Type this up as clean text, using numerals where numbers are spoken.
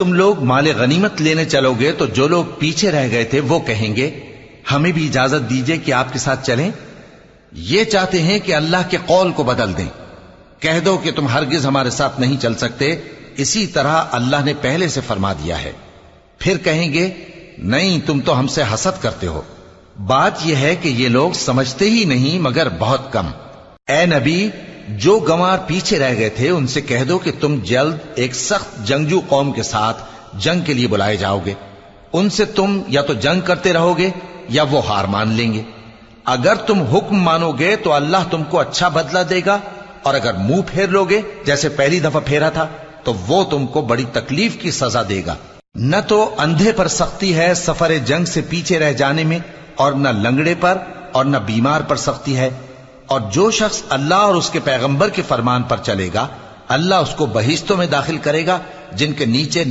तुम लोग माले गनीमत लेने चलोगे तो जो लोग पीछे रह गए थे वो कहेंगे, हमें भी इजाजत दीजिए कि आपके साथ चलें। ये चाहते हैं कि अल्लाह के कौल को बदल दें। कह दो कि तुम हरगिज हमारे साथ नहीं चल सकते, इसी तरह अल्लाह ने पहले से फरमा दिया है। फिर कहेंगे, नहीं, तुम तो हमसे हसद करते हो। बात यह है कि ये लोग समझते ही नहीं मगर बहुत कम। ए नबी, जो गंवार पीछे रह गए थे उनसे कह दो कि तुम जल्द एक सख्त जंगजू कौम के साथ जंग के लिए बुलाए जाओगे। उनसे तुम या तो जंग करते रहोगे या वो हार मान लेंगे। अगर तुम हुक्म मानोगे तो अल्लाह तुमको अच्छा बदला देगा, और अगर मुंह फेर लोगे जैसे पहली दफा फेरा था तो वो तुमको बड़ी तकलीफ की सजा देगा। न तो अंधे पर सख्ती है सफर जंग से पीछे रह जाने में, और न लंगड़े पर और न बीमार पर सख्ती है। और जो शख्स अल्लाह और उसके पैगंबर के फरमान पर चलेगा, अल्लाह उसको बहिश्तों में दाखिल करेगा जिनके नीचे